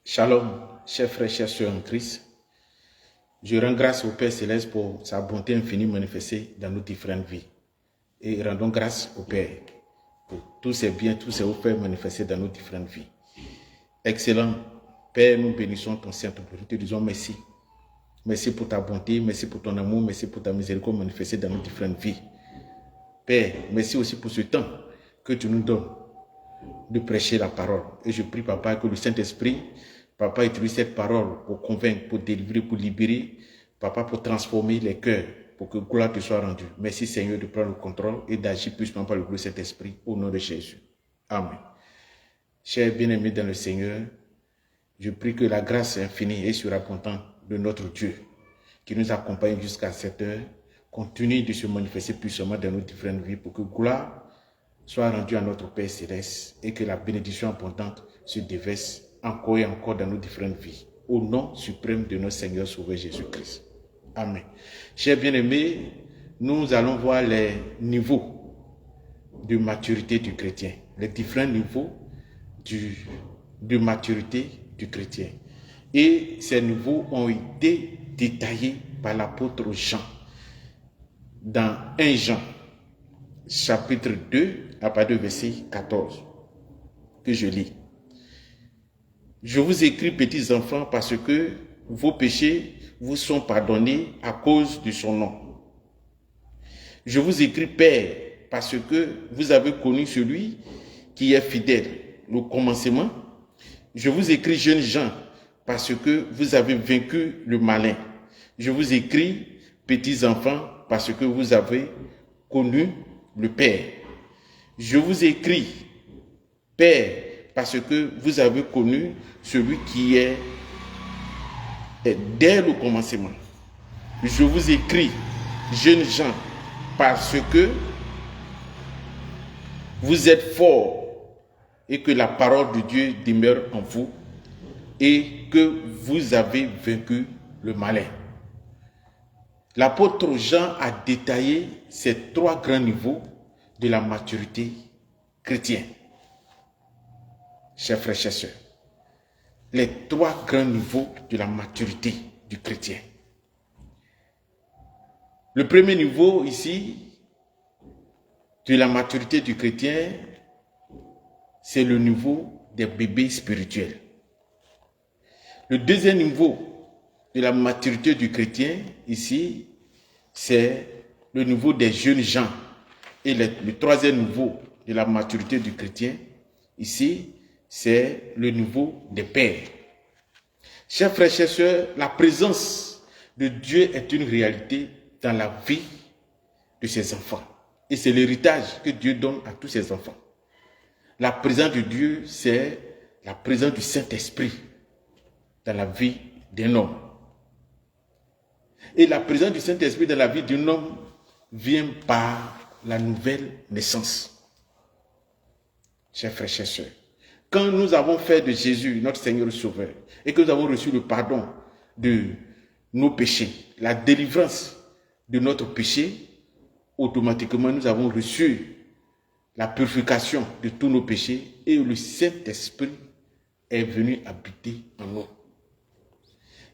Shalom, chers frères, chers sœurs en Christ. Je rends grâce au Père Céleste pour sa bonté infinie manifestée dans nos différentes vies. Et rendons grâce au Père pour tous ses biens, tous ses hauts manifestés dans nos différentes vies. Excellent Père, nous bénissons ton Saint-Nom. Nous te disons merci. Merci pour ta bonté, merci pour ton amour, merci pour ta miséricorde manifestée dans nos différentes vies. Père, merci aussi pour ce temps que tu nous donnes de prêcher la parole. Et je prie, Papa, que le Saint-Esprit, Papa, utilise cette parole pour convaincre, pour délivrer, pour libérer, Papa, pour transformer les cœurs, pour que gloire te soit rendue. Merci, Seigneur, de prendre le contrôle et d'agir puissamment par le gloire de cet esprit, au nom de Jésus. Amen. Chers bien-aimés dans le Seigneur, je prie que la grâce infinie et surabondante de notre Dieu, qui nous accompagne jusqu'à cette heure, continue de se manifester puissamment dans nos différentes vies, pour que gloire soit rendue à notre Père Céleste et que la bénédiction abondante se déverse encore et encore dans nos différentes vies. Au nom suprême de notre Seigneur Sauveur Jésus-Christ. Amen. Chers bien-aimés, nous allons voir les niveaux de maturité du chrétien. Les différents niveaux de maturité du chrétien. Et ces niveaux ont été détaillés par l'apôtre Jean dans 1 Jean, chapitre 2, à partir du verset 14, que je lis. Je vous écris, petits enfants, parce que vos péchés vous sont pardonnés à cause de son nom. Je vous écris, Père, parce que vous avez connu celui qui est fidèle, le commencement. Je vous écris, jeunes gens, parce que vous avez vaincu le malin. Je vous écris, petits enfants, parce que vous avez connu le Père. Je vous écris, Père, parce que vous avez connu celui qui est dès le commencement. Je vous écris, jeunes gens, parce que vous êtes forts et que la parole de Dieu demeure en vous et que vous avez vaincu le malin. L'apôtre Jean a détaillé ces trois grands niveaux de la maturité chrétienne. Chers frères, chers sœurs, les trois grands niveaux de la maturité du chrétien. Le premier niveau ici de la maturité du chrétien, c'est le niveau des bébés spirituels. Le deuxième niveau de la maturité du chrétien ici, c'est le niveau des jeunes gens. Et le troisième niveau de la maturité du chrétien ici, c'est le niveau des pères. Chers frères, chers sœurs, la présence de Dieu est une réalité dans la vie de ses enfants. Et c'est l'héritage que Dieu donne à tous ses enfants. La présence de Dieu, c'est la présence du Saint-Esprit dans la vie d'un homme. Et la présence du Saint-Esprit dans la vie d'un homme vient par la nouvelle naissance. Chers frères, chers sœurs, quand nous avons fait de Jésus notre Seigneur le Sauveur et que nous avons reçu le pardon de nos péchés, la délivrance de notre péché, automatiquement nous avons reçu la purification de tous nos péchés et le Saint-Esprit est venu habiter en nous.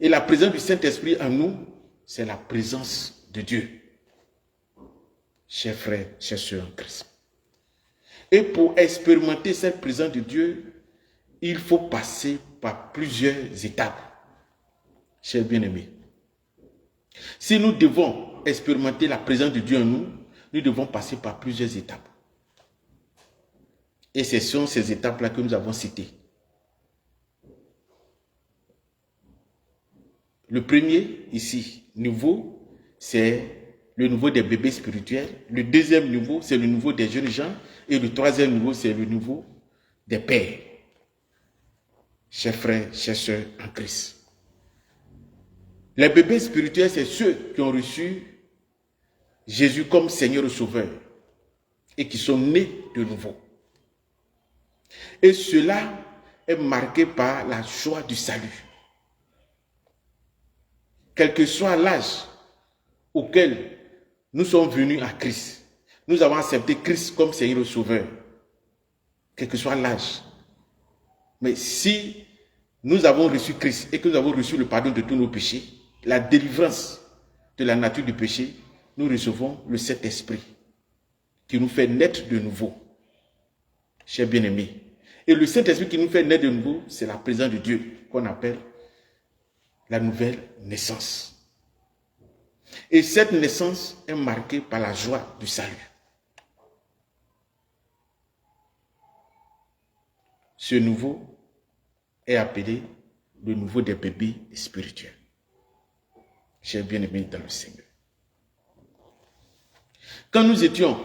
Et la présence du Saint-Esprit en nous, c'est la présence de Dieu. Chers frères, chers sœurs en Christ. Et pour expérimenter cette présence de Dieu, il faut passer par plusieurs étapes. Chers bien-aimés, si nous devons expérimenter la présence de Dieu en nous, nous devons passer par plusieurs étapes. Et ce sont ces étapes-là que nous avons citées. Le premier, ici, niveau, c'est le niveau des bébés spirituels. Le deuxième niveau, c'est le niveau des jeunes gens. Et le troisième niveau, c'est le niveau des pères. Chers frères, chers sœurs en Christ. Les bébés spirituels, c'est ceux qui ont reçu Jésus comme Seigneur et Sauveur et qui sont nés de nouveau. Et cela est marqué par la joie du salut. Quel que soit l'âge auquel nous sommes venus à Christ, nous avons accepté Christ comme Seigneur et Sauveur, quel que soit l'âge. Mais si nous avons reçu Christ et que nous avons reçu le pardon de tous nos péchés, la délivrance de la nature du péché, nous recevons le Saint-Esprit qui nous fait naître de nouveau, chers bien-aimés. Et le Saint-Esprit qui nous fait naître de nouveau, c'est la présence de Dieu qu'on appelle la nouvelle naissance. Et cette naissance est marquée par la joie du salut. Ce nouveau est appelé le nouveau des bébés spirituels. Chers bien-aimés dans le Seigneur. Quand nous étions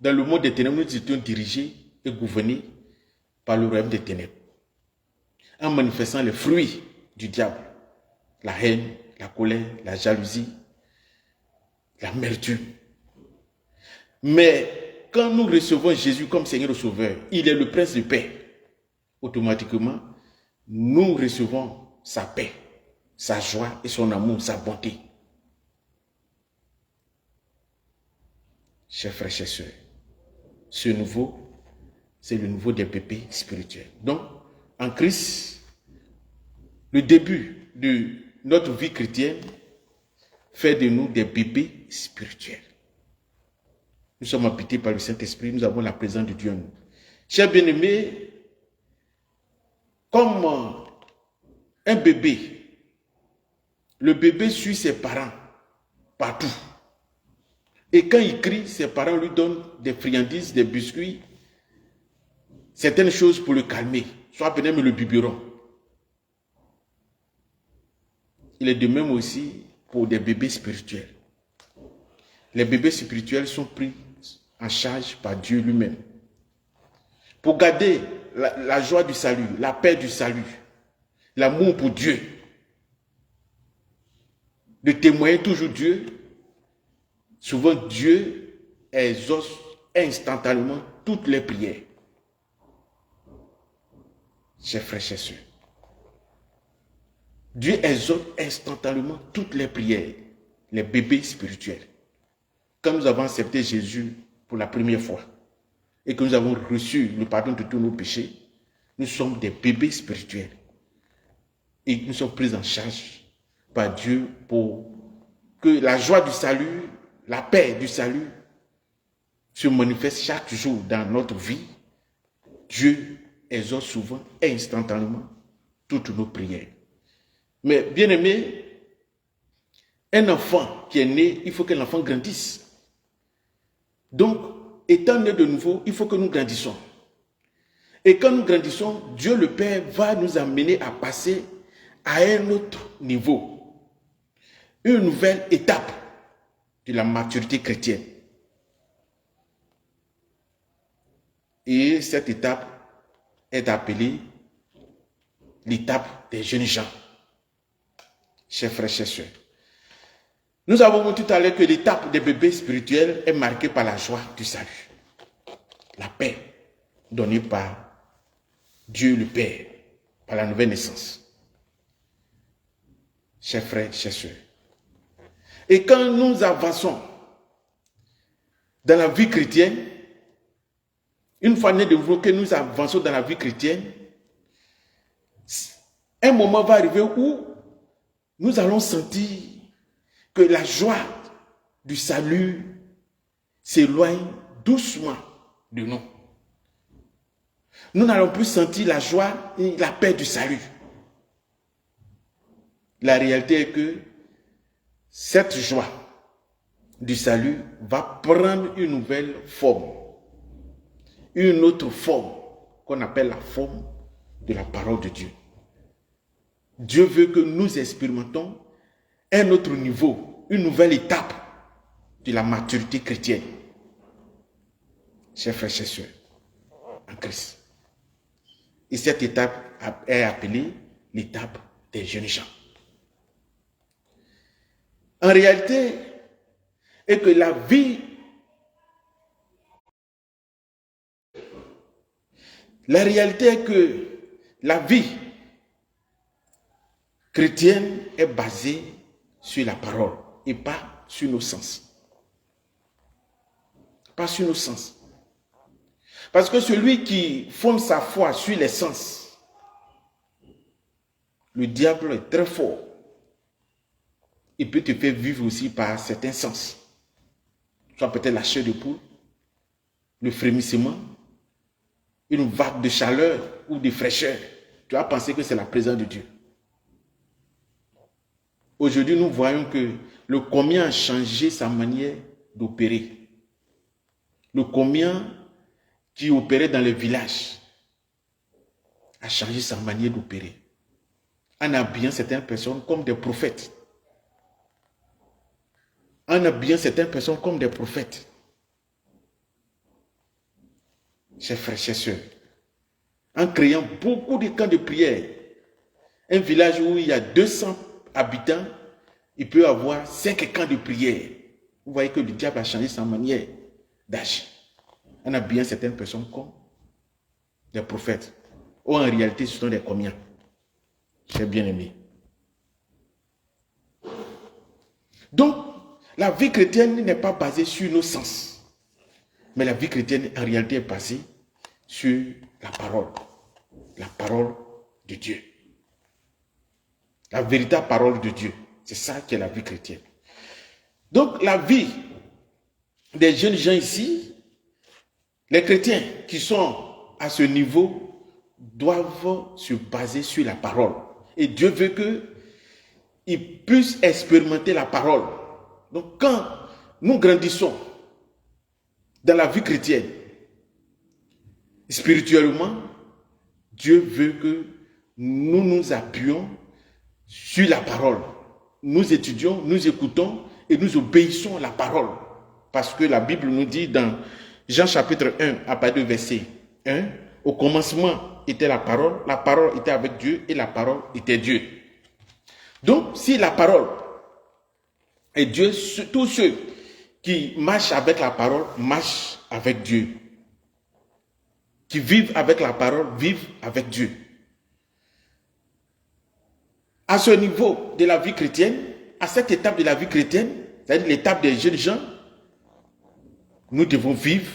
dans le monde des ténèbres, nous étions dirigés et gouvernés par le royaume des ténèbres, en manifestant les fruits du diable, la haine, la colère, la jalousie, l'amertume. Mais quand nous recevons Jésus comme Seigneur et Sauveur, il est le Prince de paix. Automatiquement, nous recevons sa paix, sa joie et son amour, sa bonté. Chers frères, chers sœurs, ce nouveau, c'est le nouveau des bébés spirituels. Donc, en Christ, le début de notre vie chrétienne fait de nous des bébés spirituels. Nous sommes habités par le Saint-Esprit, nous avons la présence de Dieu en nous. Chers bien-aimés, comme un bébé, le bébé suit ses parents partout. Et quand il crie, ses parents lui donnent des friandises, des biscuits, certaines choses pour le calmer, soit peut-être le biberon. Il est de même aussi pour des bébés spirituels. Les bébés spirituels sont pris en charge par Dieu lui-même. Pour garder la joie du salut, la paix du salut, l'amour pour Dieu, de témoigner toujours Dieu, souvent Dieu exauce instantanément toutes les prières. Chers frères, chers sœurs, Dieu exauce instantanément toutes les prières, les bébés spirituels. Quand nous avons accepté Jésus pour la première fois et que nous avons reçu le pardon de tous nos péchés, nous sommes des bébés spirituels. Et nous sommes pris en charge par Dieu pour que la joie du salut, la paix du salut se manifeste chaque jour dans notre vie. Dieu exauce souvent et instantanément toutes nos prières. Mais bien aimé, un enfant qui est né, il faut que l'enfant grandisse. Donc, étant né de nouveau, il faut que nous grandissons. Et quand nous grandissons, Dieu le Père va nous amener à passer à un autre niveau. Une nouvelle étape de la maturité chrétienne. Et cette étape est appelée l'étape des jeunes gens. Chers frères, chers sœurs. Nous avons vu tout à l'heure que l'étape des bébés spirituels est marquée par la joie du salut. La paix donnée par Dieu le Père, par la nouvelle naissance. Chers frères, chers sœurs. Et quand nous avançons dans la vie chrétienne, une fois né de nouveau que nous avançons dans la vie chrétienne, un moment va arriver où nous allons sentir que la joie du salut s'éloigne doucement de nous. Nous n'allons plus sentir la joie et la paix du salut. La réalité est que cette joie du salut va prendre une nouvelle forme. Une autre forme qu'on appelle la forme de la parole de Dieu. Dieu veut que nous expérimentons un autre niveau, une nouvelle étape de la maturité chrétienne. Chers frères, chers sœurs, en Christ. Et cette étape est appelée l'étape des jeunes gens. En réalité, est que la réalité est que la vie chrétienne est basée sur la parole et pas sur nos sens. Pas sur nos sens. Parce que celui qui fonde sa foi sur les sens le diable est très fort. Il peut te faire vivre aussi par certains sens. Soit peut-être la chair de poule, le frémissement, une vague de chaleur ou de fraîcheur. Tu vas penser que c'est la présence de Dieu. Aujourd'hui, nous voyons que le combien a changé sa manière d'opérer. Le combien qui opérait dans les villages a changé sa manière d'opérer. En habillant certaines personnes comme des prophètes. En habillant certaines personnes comme des prophètes. Chers frères, chers sœurs, en créant beaucoup de camps de prière, un village où il y a 200 habitants, il peut y avoir 5 camps de prière. Vous voyez que le diable a changé sa manière d'agir. En habillant certaines personnes comme des prophètes. Ou en réalité, ce sont des communs. Chers bien-aimés. Donc, la vie chrétienne n'est pas basée sur nos sens. Mais la vie chrétienne, en réalité, est basée sur la parole. La parole de Dieu. La véritable parole de Dieu. C'est ça qui est la vie chrétienne. Donc, la vie des jeunes gens ici, les chrétiens qui sont à ce niveau, doivent se baser sur la parole. Et Dieu veut qu'ils puissent expérimenter la parole. Donc, quand nous grandissons dans la vie chrétienne, spirituellement, Dieu veut que nous nous appuyons sur la parole. Nous étudions, nous écoutons et nous obéissons à la parole. Parce que la Bible nous dit dans Jean chapitre 1, à partir du verset 1, au commencement était la parole était avec Dieu et la parole était Dieu. Donc, si la parole est Dieu, tous ceux qui marchent avec la parole marchent avec Dieu. Qui vivent avec la parole vivent avec Dieu. À ce niveau de la vie chrétienne, à cette étape de la vie chrétienne, c'est-à-dire l'étape des jeunes gens, nous devons vivre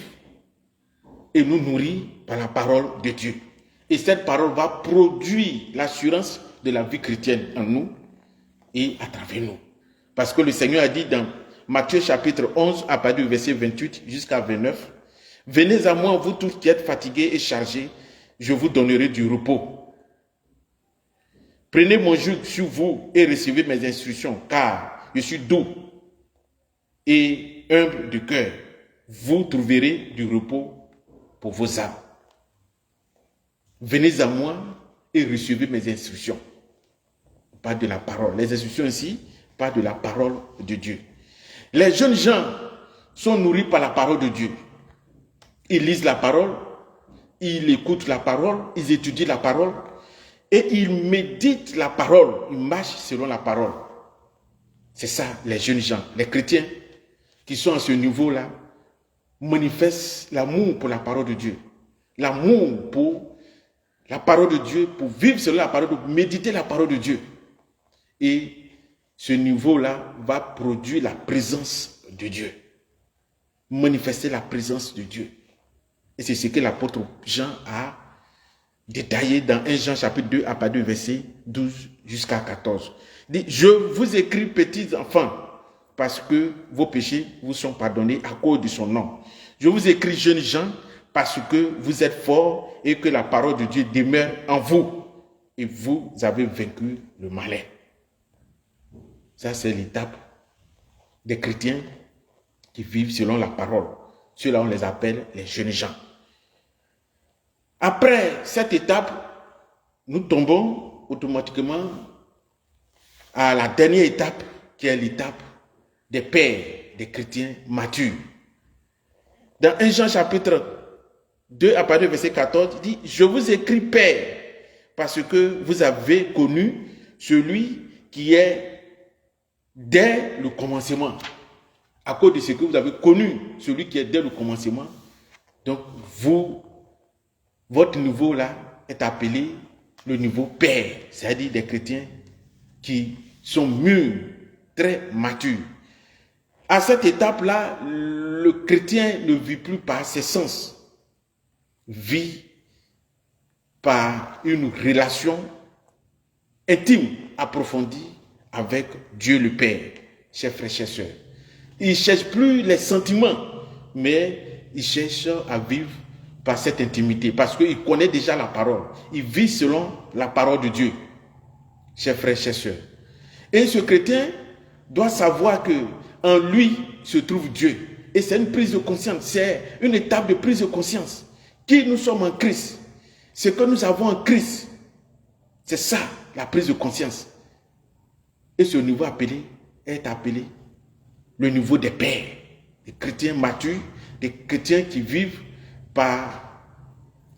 et nous nourrir par la parole de Dieu. Et cette parole va produire l'assurance de la vie chrétienne en nous et à travers nous. Parce que le Seigneur a dit dans Matthieu chapitre 11, à partir du verset 28 jusqu'à 29, « Venez à moi, vous tous qui êtes fatigués et chargés, je vous donnerai du repos. Prenez mon joug sur vous et recevez mes instructions, car je suis doux et humble de cœur. Vous trouverez du repos pour vos âmes. Venez à moi et recevez mes instructions. » Pas de la parole. Les instructions ici, pas de la parole de Dieu. Les jeunes gens sont nourris par la parole de Dieu. Ils lisent la parole, ils écoutent la parole, ils étudient la parole et ils méditent la parole. Ils marchent selon la parole. C'est ça, les jeunes gens, les chrétiens qui sont à ce niveau-là, manifestent l'amour pour la parole de Dieu. L'amour pour la parole de Dieu, pour vivre selon la parole, pour méditer la parole de Dieu. Et ce niveau-là va produire la présence de Dieu. Manifester la présence de Dieu. Et c'est ce que l'apôtre Jean a détaillé dans 1 Jean chapitre 2 à partir du verset 12 jusqu'à 14. Il dit, je vous écris petits enfants, parce que vos péchés vous sont pardonnés à cause de son nom. Je vous écris jeunes gens, parce que vous êtes forts et que la parole de Dieu demeure en vous. Et vous avez vaincu le malin. Ça, c'est l'étape des chrétiens qui vivent selon la parole. Ceux-là, on les appelle les jeunes gens. Après cette étape, nous tombons automatiquement à la dernière étape, qui est l'étape des pères, des chrétiens matures. Dans 1 Jean chapitre 2, à partir du verset 14, il dit, « Je vous écris, père, parce que vous avez connu celui qui est dès le commencement. » À cause de ce que vous avez connu, celui qui est dès le commencement, donc votre niveau là est appelé le niveau père, c'est-à-dire des chrétiens qui sont mûrs, très matures. À cette étape-là, le chrétien ne vit plus par ses sens, vit par une relation intime, approfondie avec Dieu le Père, chers frères, chers sœurs. Il ne cherche plus les sentiments, mais il cherche à vivre par cette intimité, parce qu'il connaît déjà la parole. Il vit selon la parole de Dieu, chers frères, chers sœurs. Et ce chrétien doit savoir que en lui se trouve Dieu. Et c'est une prise de conscience, c'est une étape de prise de conscience. Qui nous sommes en Christ, ce que nous avons en Christ, c'est ça la prise de conscience. Et ce niveau est appelé le niveau des pères, des chrétiens matures, des chrétiens qui vivent par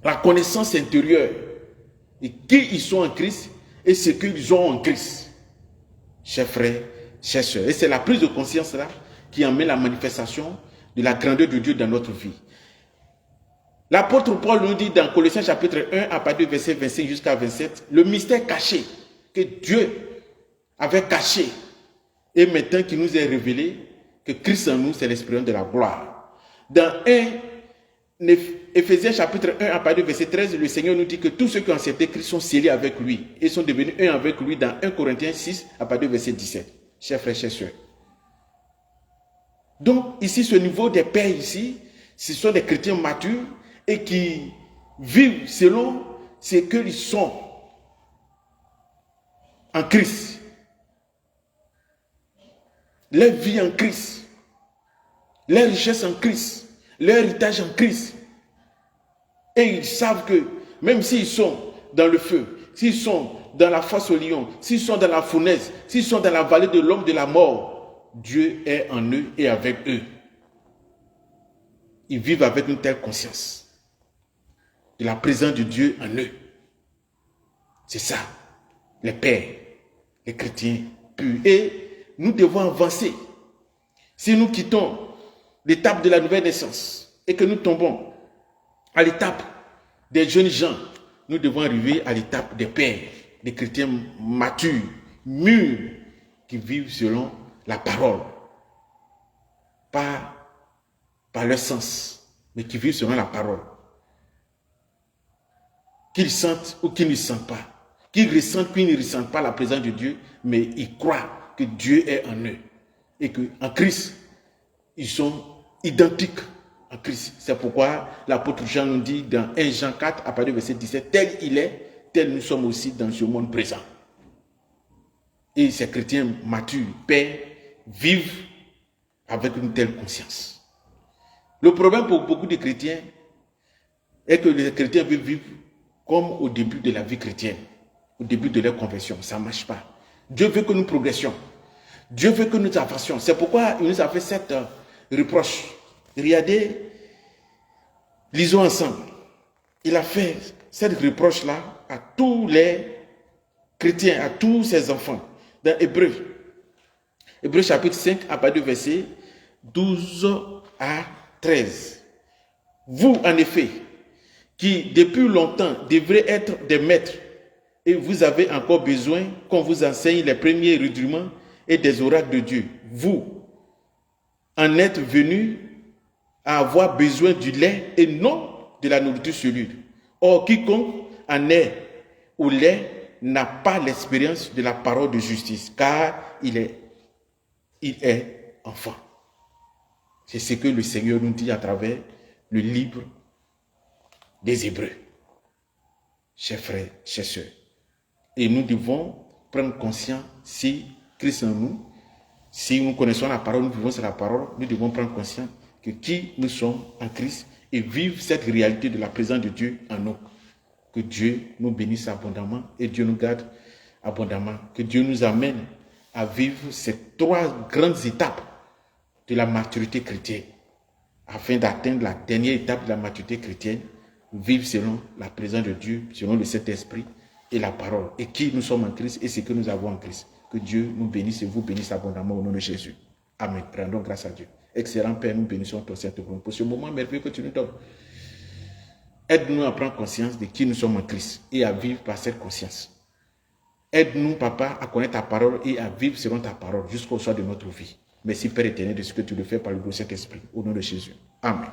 la connaissance intérieure et qui ils sont en Christ et ce qu'ils ont en Christ. Chers frères, chers sœurs, et c'est la prise de conscience là qui amène la manifestation de la grandeur de Dieu dans notre vie. L'apôtre Paul nous dit dans Colossiens chapitre 1 à partir du verset 25 jusqu'à 27, le mystère caché que Dieu avait caché et maintenant qui nous est révélé, que Christ en nous c'est l'expérience de la gloire. Dans Éphésiens chapitre 1 à partir du verset 13, le Seigneur nous dit que tous ceux qui ont accepté Christ sont scellés avec lui et sont devenus un avec lui dans 1 Corinthiens 6 à partir du verset 17. Chers frères, chers sœurs. Donc ici, ce niveau des pères ici, ce sont des chrétiens matures et qui vivent selon ce qu'ils sont en Christ. Leur vie en Christ, leur richesse en Christ, leur héritage en Christ. Et ils savent que même s'ils sont dans le feu, s'ils sont dans la fosse au lion, s'ils sont dans la fournaise, s'ils sont dans la vallée de l'homme de la mort, Dieu est en eux et avec eux. Ils vivent avec une telle conscience de la présence de Dieu en eux. C'est ça, les pères, les chrétiens purs. Et nous devons avancer. Si nous quittons l'étape de la nouvelle naissance et que nous tombons à l'étape des jeunes gens, nous devons arriver à l'étape des pères, des chrétiens matures, mûrs, qui vivent selon la parole. Pas par leur sens, mais qui vivent selon la parole. Qu'ils sentent ou qu'ils ne sentent pas. Qu'ils ressentent ou qu'ils ne ressentent pas la présence de Dieu, mais ils croient que Dieu est en eux. Et qu'en Christ, ils sont identiques en Christ. C'est pourquoi l'apôtre Jean nous dit dans 1 Jean 4, à partir du verset 17, tel il est, tel nous sommes aussi dans ce monde présent. Et ces chrétiens matures, pères, vivent avec une telle conscience. Le problème pour beaucoup de chrétiens est que les chrétiens vivent comme au début de la vie chrétienne, au début de leur conversion. Ça ne marche pas. Dieu veut que nous progressions. Dieu veut que nous avancions. C'est pourquoi il nous a fait cette reproche. Regardez, lisons ensemble. Il a fait cette reproche-là à tous les chrétiens, à tous ses enfants. Dans Hébreux chapitre 5, à partir du verset 12 à 13. Vous, en effet, qui depuis longtemps devrez être des maîtres, et vous avez encore besoin qu'on vous enseigne les premiers rudiments et des oracles de Dieu. Vous en êtes venus à avoir besoin du lait et non de la nourriture solide. Or, quiconque en est au lait n'a pas l'expérience de la parole de justice, car il est enfant. C'est ce que le Seigneur nous dit à travers le livre des Hébreux. Chers frères, chers sœurs. Et nous devons prendre conscience, si Christ en nous, si nous connaissons la parole, nous vivons sur la parole, nous devons prendre conscience que qui nous sommes en Christ et vivre cette réalité de la présence de Dieu en nous. Que Dieu nous bénisse abondamment et Dieu nous garde abondamment. Que Dieu nous amène à vivre ces trois grandes étapes de la maturité chrétienne afin d'atteindre la dernière étape de la maturité chrétienne, vivre selon la présence de Dieu, selon le Saint-Esprit et la parole, et qui nous sommes en Christ et ce que nous avons en Christ. Que Dieu nous bénisse et vous bénisse abondamment au nom de Jésus. Amen. Rendons grâce à Dieu. Excellent Père, nous bénissons ton Saint-Nom pour ce moment merveilleux que tu nous donnes. Aide-nous à prendre conscience de qui nous sommes en Christ et à vivre par cette conscience. Aide-nous, Papa, à connaître ta parole et à vivre selon ta parole jusqu'au soir de notre vie. Merci, Père éternel, de ce que tu le fais par le Saint-Esprit. Au nom de Jésus. Amen.